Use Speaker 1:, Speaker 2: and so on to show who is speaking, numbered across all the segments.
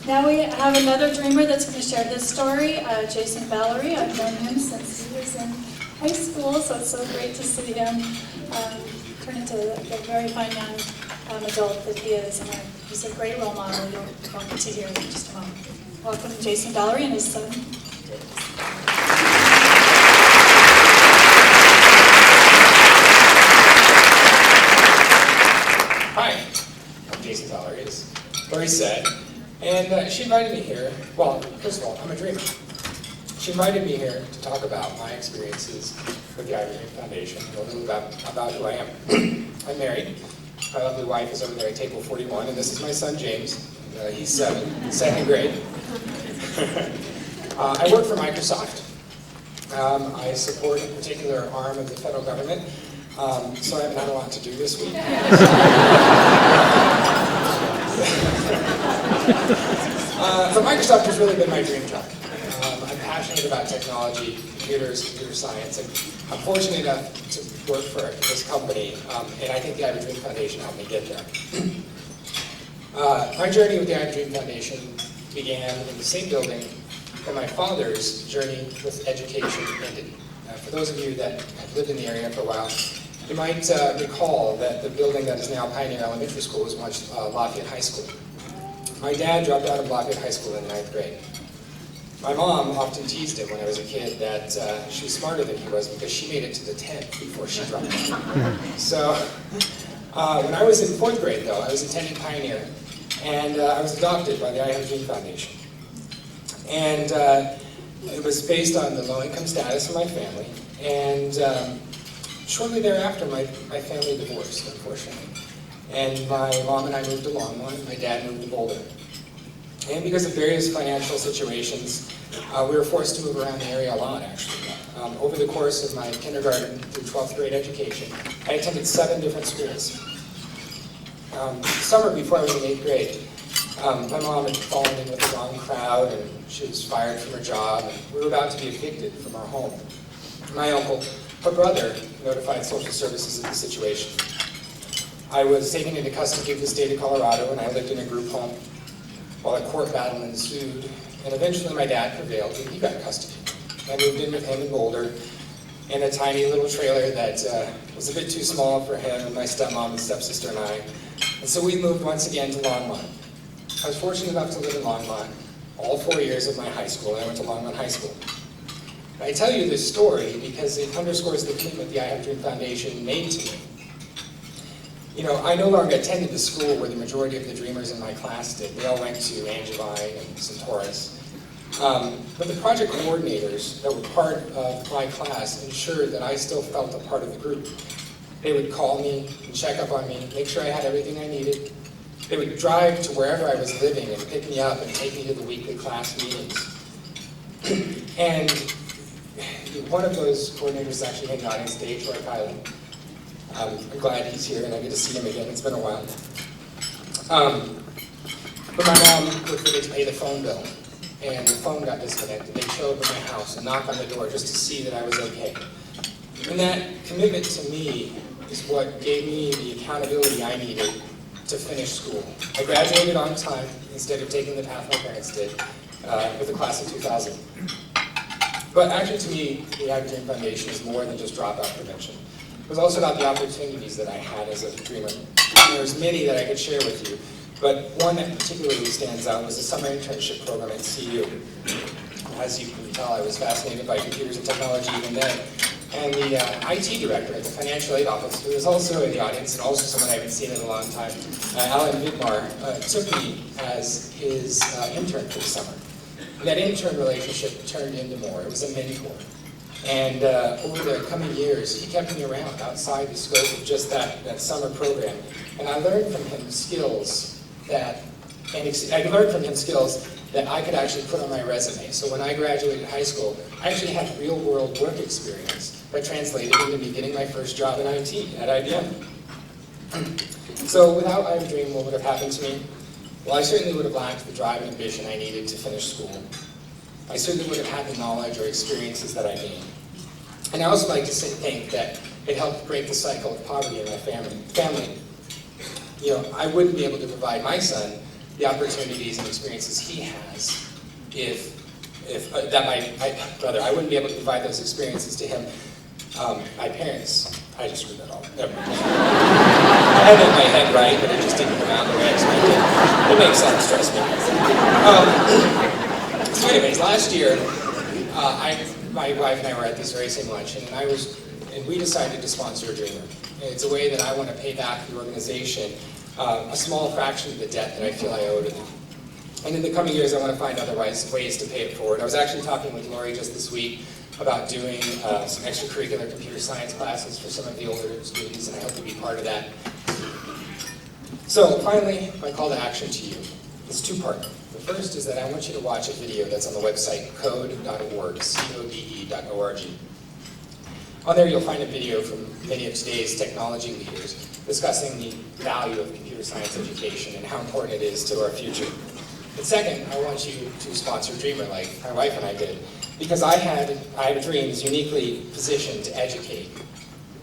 Speaker 1: Now we have another dreamer that's going to share his story, Jason Vallery. I've known him since he was in high school, so it's so great to see him turn into the very fine young adult that he is. And he's a great role model. You'll get to hear in just a moment. Welcome Jason Vallery and his son.
Speaker 2: Hi, I'm Jason Vallery, as Lori said, and she invited me here. Well, first of all, I'm a dreamer. She invited me here to talk about my experiences with the Ivy Dream Foundation, and a little about who I am. I'm married. My lovely wife is over there at table 41, and this is my son James. He's 7, in 2nd grade. I work for Microsoft. I support a particular arm of the federal government. So I haven't had a lot to do this week. But Microsoft has really been my dream job. I'm passionate about technology, computers, computer science, and I'm fortunate enough to work for this company, and I think the Ivy Dream Foundation helped me get there. My journey with the Ivy Dream Foundation began in the same building that my father's journey with education ended. For those of you that have lived in the area for a while, you might recall that the building that is now Pioneer Elementary School was once Lafayette High School. My dad dropped out of Lafayette High School in the 9th grade. My mom often teased him when I was a kid that she was smarter than he was because she made it to the 10th before she dropped out. So when I was in 4th grade, though, I was attending Pioneer, and I was adopted by the Ivy Dream Foundation. And it was based on the low-income status of my family, and shortly thereafter, my family divorced, unfortunately. And my mom and I moved to Longmont, my dad moved to Boulder. And because of various financial situations, we were forced to move around the area a lot, actually. Over the course of my kindergarten through 12th grade education, I attended 7 different schools. Summer before I was in 8th grade, my mom had fallen in with the wrong crowd, and she was fired from her job, and we were about to be evicted from our home. My uncle, her brother, notified social services of the situation. I was taken into custody of the state of Colorado, and I lived in a group home while a court battle ensued, and eventually my dad prevailed, and he got custody. I moved in with him in Boulder in a tiny little trailer that was a bit too small for him and my stepmom and stepsister and I, and so we moved once again to Longmont. I was fortunate enough to live in Longmont all 4 years of my high school, and I went to Longmont High School. I tell you this story because it underscores the commitment the Ivy Dream Foundation made to me. You know, I no longer attended the school where the majority of the dreamers in my class did. They all went to Angevine and Centaurus. But the project coordinators that were part of my class ensured that I still felt a part of the group. They would call me and check up on me, make sure I had everything I needed. They would drive to wherever I was living and pick me up and take me to the weekly class meetings. And one of those coordinators is actually hanging out on stage, Roy Kiley. I'm glad he's here and I get to see him again. It's been a while. But my mom would forget to pay the phone bill, and the phone got disconnected. They'd show up at my house and knock on the door just to see that I was okay. And that commitment to me is what gave me the accountability I needed to finish school. I graduated on time instead of taking the path my parents did with the class of 2000. But actually, to me, the Ivy Dream Foundation is more than just dropout prevention. It was also about the opportunities that I had as a dreamer. There's many that I could share with you, but one that particularly stands out was the summer internship program at CU. As you can tell, I was fascinated by computers and technology even then. And the IT director at the financial aid office, who was also in the audience and also someone I haven't seen in a long time, Alan Vidmar, took me as his intern for the summer. And that intern relationship turned into more. It was a mentor. And over the coming years, he kept me around outside the scope of just that summer program. And I learned from him skills that I could actually put on my resume. So when I graduated high school, I actually had real-world work experience that translated into me getting my first job in IT at IBM. So without Ivy Dream, what would have happened to me? Well, I certainly would have lacked the drive and ambition I needed to finish school. I certainly would have had the knowledge or experiences that I gained. And I also like to think that it helped break the cycle of poverty in my family. You know, I wouldn't be able to provide my son the opportunities and experiences he has if that my brother, I wouldn't be able to provide those experiences to him. My parents, I just screwed that all up. Never mind. I had it in my head right, but it just didn't come out the way I expected. It makes sense, trust me. So anyways, last year, my wife and I were at this very same luncheon, and we decided to sponsor a dreamer. And it's a way that I want to pay back the organization a small fraction of the debt that I feel I owe to them. And in the coming years, I want to find other ways to pay it forward. I was actually talking with Lori just this week about doing some extracurricular computer science classes for some of the older students, and I hope to be part of that. So finally, my call to action to you is two-part. The first is that I want you to watch a video that's on the website code.org, code.org. On there you'll find a video from many of today's technology leaders discussing the value of computer science education and how important it is to our future. But second, I want you to sponsor Dreamer like my wife and I did, because I have a dream that's uniquely positioned to educate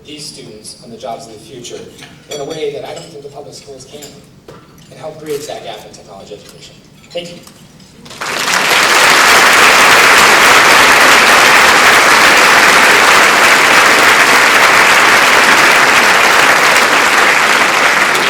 Speaker 2: these students on the jobs of the future in a way that I don't think the public schools can, and help bridge that gap in technology education. Thank you.